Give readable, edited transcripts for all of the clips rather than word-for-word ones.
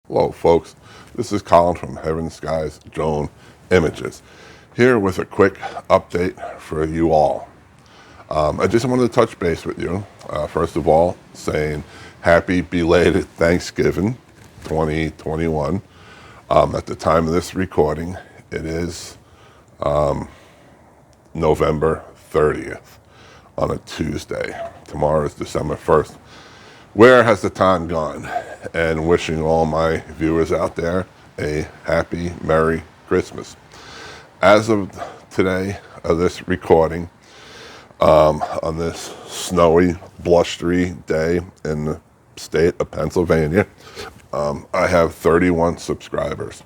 Hello folks, this is Colin from Heaven Skies Drone Images, here with a quick update for you all. I just wanted to touch base with you, first of all, saying happy belated Thanksgiving 2021. At the time of this recording, it is November 30th on a Tuesday. Tomorrow is December 1st. Where has the time gone? And wishing all my viewers out there a happy, Merry Christmas. As of today of this recording, on this snowy, blustery day in the state of Pennsylvania, I have 31 subscribers.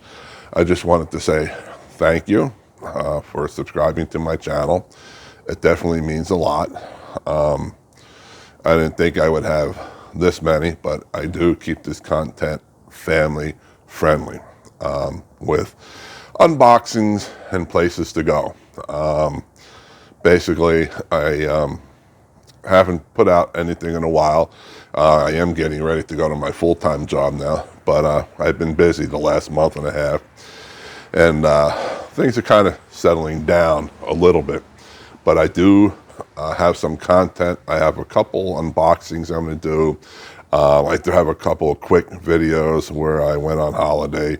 I just wanted to say thank you for subscribing to my channel. It definitely means a lot. I didn't think I would have this many, but I do keep this content family friendly, with unboxings and places to go. Basically, I haven't put out anything in a while. I am getting ready to go to my full-time job now, but I've been busy the last month and a half, and things are kind of settling down a little bit. But I do have some content. I have a couple unboxings I'm going to do. I do have a couple of quick videos where I went on holiday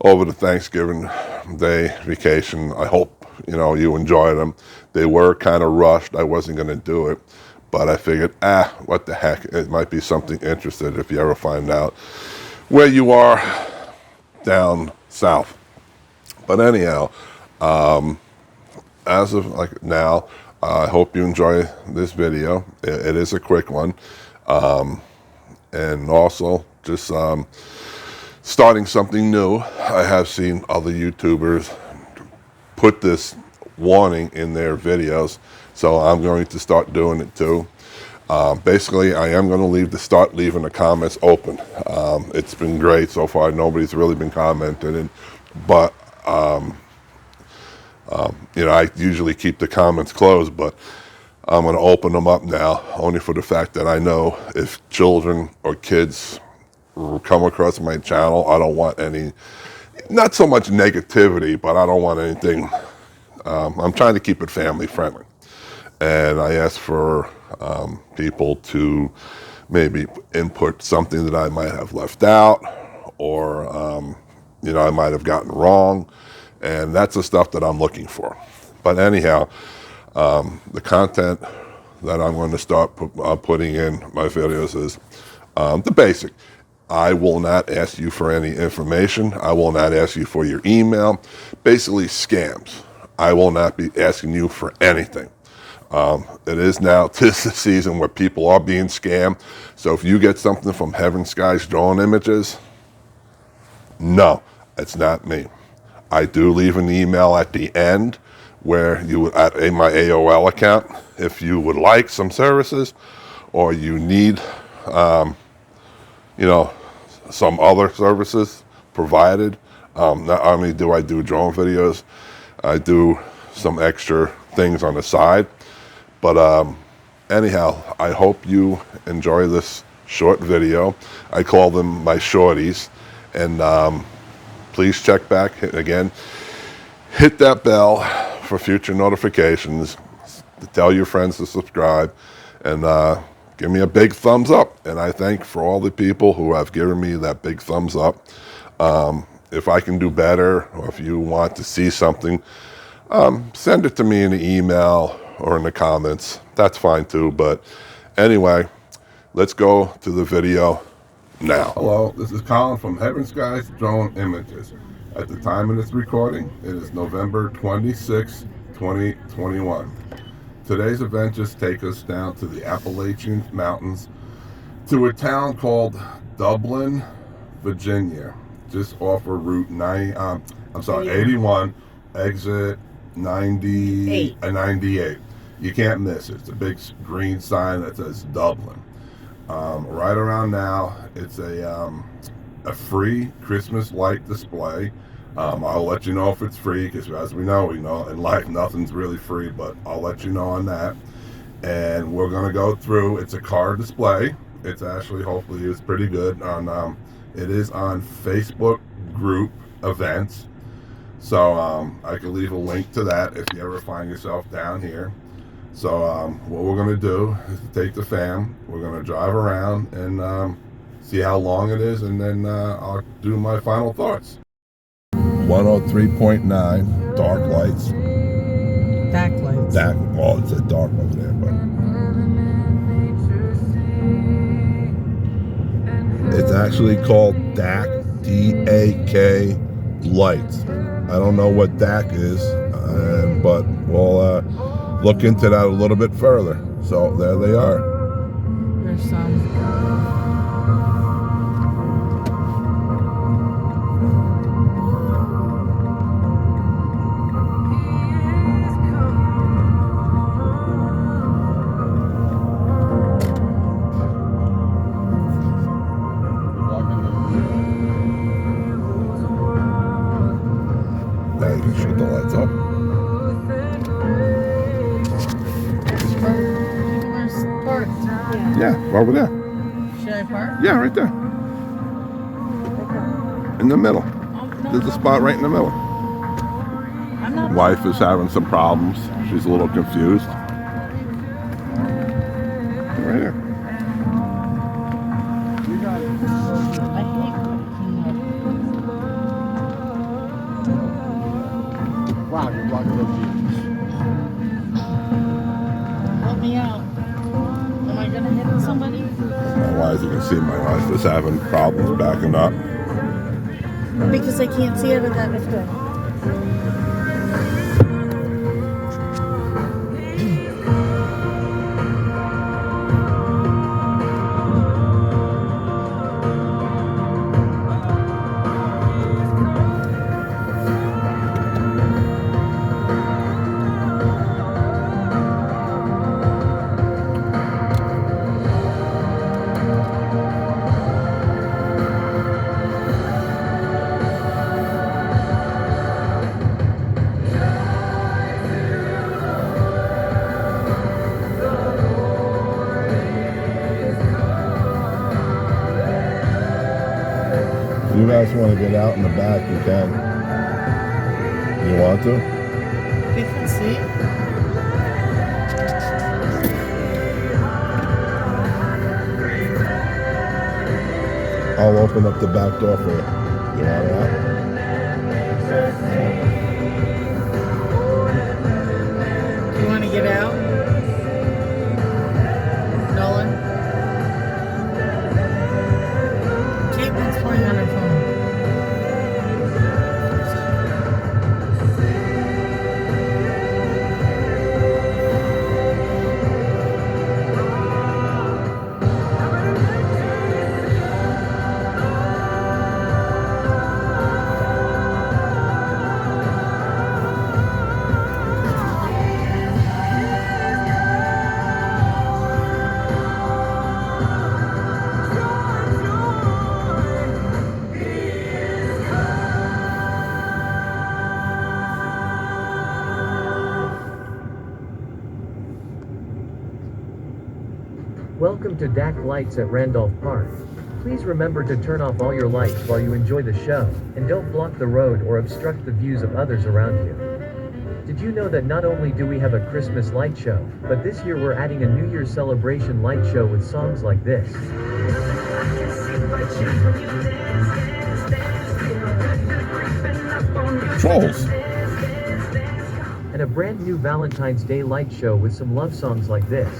over the Thanksgiving Day vacation. I hope you enjoyed them. They were kind of rushed. I wasn't going to do it, but I figured, what the heck? It might be something interesting if you ever find out where you are down south. But anyhow, as of like now, I hope you enjoy this video. It is a quick one. And also, just starting something new. I have seen other YouTubers put this warning in their videos, so I'm going to start doing it too. Basically, I am going to start leaving the comments open. It's been great so far. Nobody's really been commenting, but I usually keep the comments closed, but I'm going to open them up now, only for the fact that I know if children or kids come across my channel, I don't want any, not so much negativity, but I don't want anything. I'm trying to keep it family friendly. And I ask for people to maybe input something that I might have left out, or I might have gotten wrong. And that's the stuff that I'm looking for. But anyhow, the content that I'm going to start putting in my videos is the basic. I will not ask you for any information. I will not ask you for your email. Basically, scams. I will not be asking you for anything. It is now tis the season where people are being scammed. So if you get something from Heaven Skies Drone Images, no, it's not me. I do leave an email at the end where you would, at my AOL account, if you would like some services or you need, some other services provided. Not only do I do drone videos, I do some extra things on the side. But anyhow, I hope you enjoy this short video. I call them my shorties, and please check back again. Hit that bell for future notifications. Tell your friends to subscribe, and give me a big thumbs up. And I thank for all the people who have given me that big thumbs up. If I can do better, or if you want to see something, send it to me in the email or in the comments. That's fine too. But anyway, let's go to the video now. Hello, this is Colin from Heaven Skies Drone Images. At the time of this recording, it is November 26, 2021. Today's adventures take us down to the Appalachian Mountains to a town called Dublin, Virginia, just off of Route 81, exit 98. You can't miss it. It's a big green sign that says Dublin. Right around now, it's a free Christmas light display. I'll let you know if it's free, because as we know in life nothing's really free, but I'll let you know on that. And we're going to go through. It's a car display. It's actually, hopefully, it's pretty good on It is on Facebook group events. So I can leave a link to that if you ever find yourself down here. So what we're going to do is take the fam. We're going to drive around and see how long it is, and then I'll do my final thoughts. 103.9, dark lights. Dark lights. Well, it said dark over there, but it's actually called DAC, D-A-K lights. I don't know what DAC is, but we'll look into that a little bit further. So there they are. There's some. Now you can shut the lights up. Where's park? Yeah, over there. Should I park? Yeah, right there. In the middle. Oh, no. There's a spot right in the middle. I'm not. Wife is having some problems. She's a little confused. Right here. I hate Wow, you're blocking those views. Help me out. Am I gonna hit somebody? Well, as you can see, my wife is having problems backing up. Because I can't see out of that window. If you guys want to get out in the back, you can. You want to? You can see. I'll open up the back door for you. You want it out? You want to get out? Nolan? Caitlin's playing on her phone. Welcome to DAC Lights at Randolph Park. Please remember to turn off all your lights while you enjoy the show, and don't block the road or obstruct the views of others around you. Did you know that not only do we have a Christmas light show, but this year we're adding a New Year's celebration light show with songs like this. Trolls. And a brand new Valentine's Day light show with some love songs like this.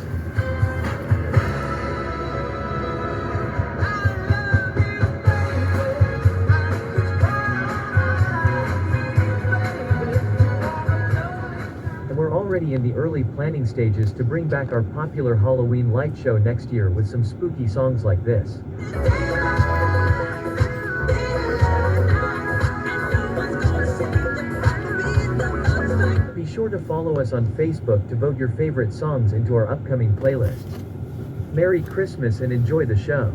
We're already in the early planning stages to bring back our popular Halloween light show next year with some spooky songs like this. Be sure to follow us on Facebook to vote your favorite songs into our upcoming playlist. Merry Christmas and enjoy the show.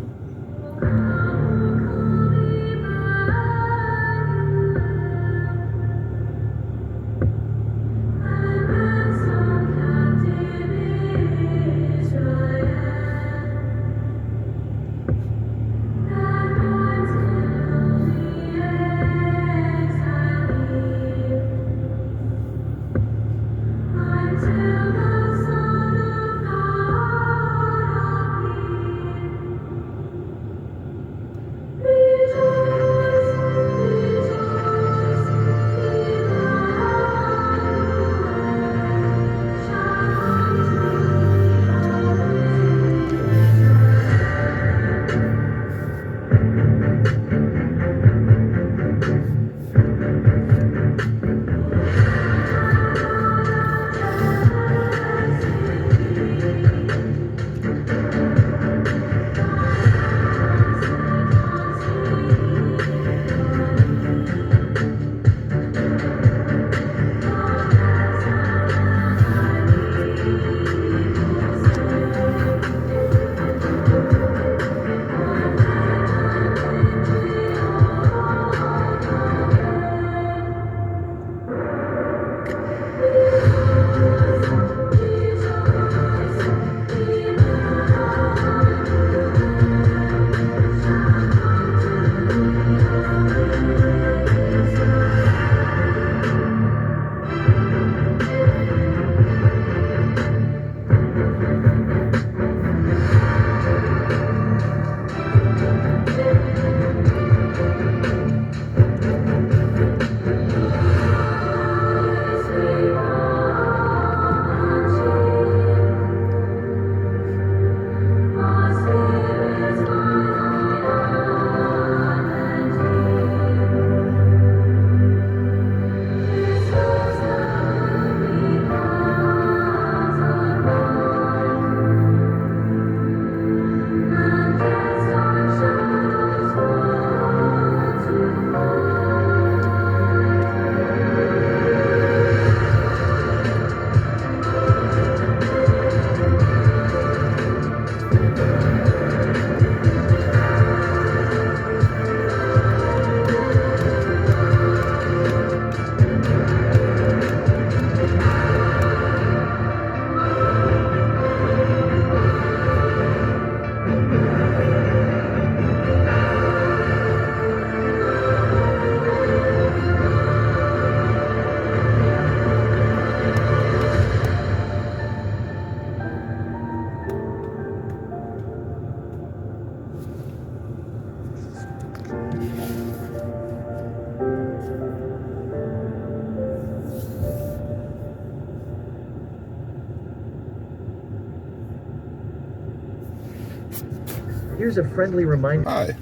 Here's a friendly reminder. Hi,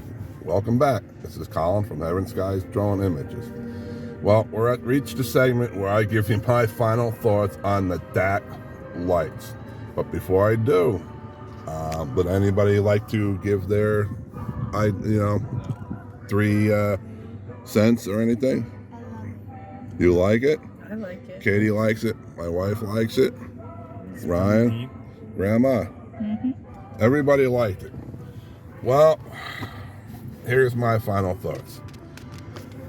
welcome back. This is Colin from Heaven Skies Drone Images. Well, we're reached the segment where I give you my final thoughts on the DAC lights. But before I do, would anybody like to give their, 3 cents or anything? You like it? I like it. Katie likes it. My wife likes it. Ryan, Grandma. Everybody liked it. Well, here's my final thoughts.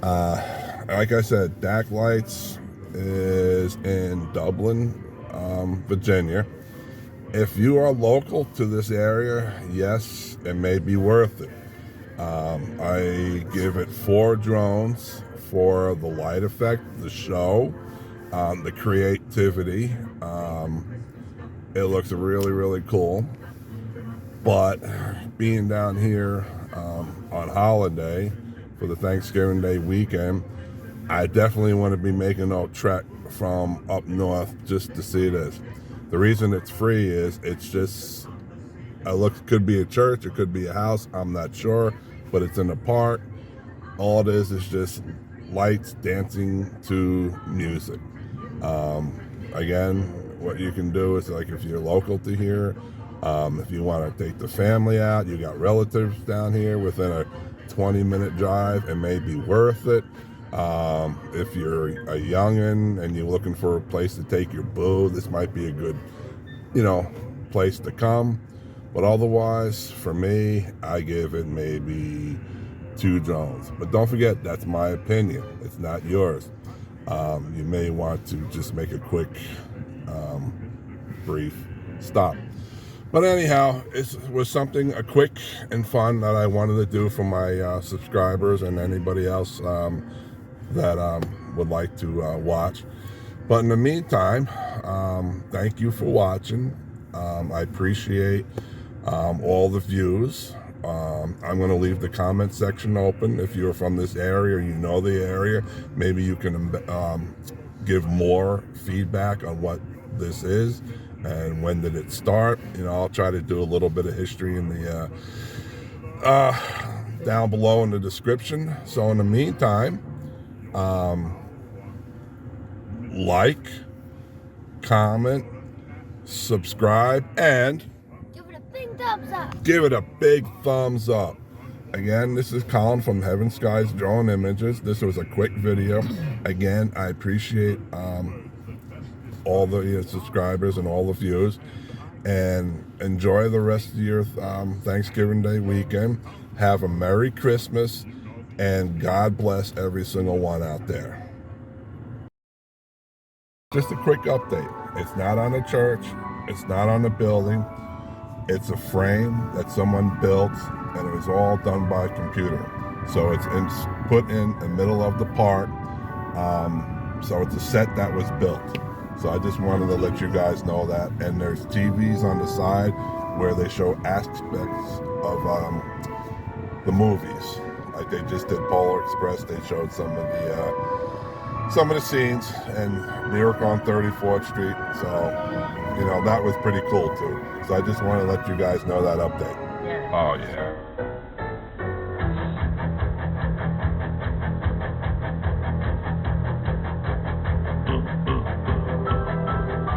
Like I said, DAC Lights is in Dublin, Virginia. If you are local to this area, yes, it may be worth it. I give it 4 drones for the light effect, the show, the creativity. It looks really, really cool. But being down here on holiday for the Thanksgiving Day weekend, I definitely want to be making a trek from up north just to see this. The reason it's free is it's just, could be a church, it could be a house, I'm not sure, but it's in the park. All it is just lights dancing to music. Again, what you can do is, like, if you're local to here, if you want to take the family out, you got relatives down here within a 20-minute drive, it may be worth it. If you're a youngin' and you're looking for a place to take your boo, this might be a good, place to come. But otherwise, for me, I give it maybe 2 drones. But don't forget, that's my opinion. It's not yours. You may want to just make a quick, brief stop. But anyhow, it was a quick and fun that I wanted to do for my subscribers and anybody else that would like to watch. But in the meantime, thank you for watching. I appreciate all the views. I'm going to leave the comment section open. If you're from this area or you know the area, maybe you can give more feedback on what this is and when did it start. I'll try to do a little bit of history in the down below in the description. So in the meantime, like, comment, subscribe, and Give it a big thumbs up. give it a big thumbs up. Again, this is Colin from Heaven Skies Drone Images. This was a quick video. Again, I appreciate all the subscribers and all the views, and enjoy the rest of your Thanksgiving Day weekend. Have a Merry Christmas, and God bless every single one out there. Just a quick update. It's not on a church. It's not on a building. It's a frame that someone built, and it was all done by computer. So it's put in the middle of the park. So it's a set that was built. So I just wanted to let you guys know that. And there's TVs on the side where they show aspects of the movies. Like they just did Polar Express. They showed some of the scenes and Miracle on 34th Street. So, that was pretty cool too. So I just want to let you guys know that update. Yeah. Oh yeah.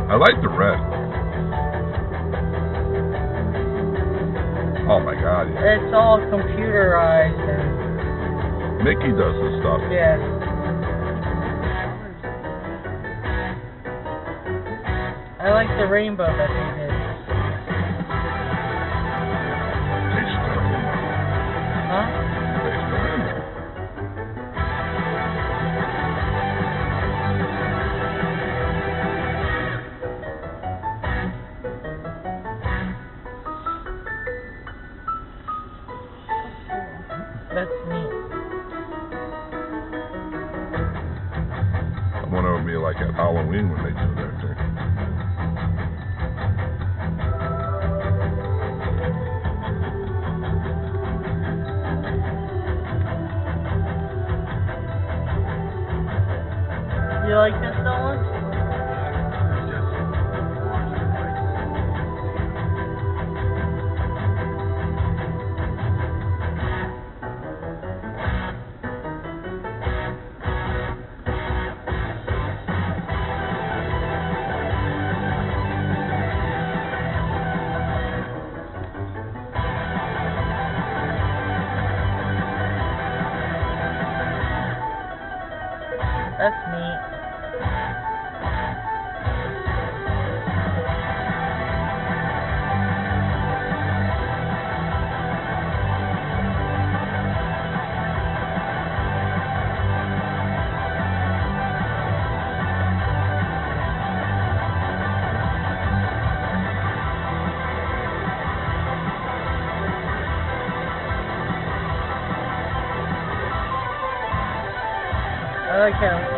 I like the red. Oh my god, yeah. It's all computerized and Mickey does this stuff. yeah. I like the rainbow that they did. Huh? That's neat. I wonder if it'll be like at Halloween when they do that thing. like him.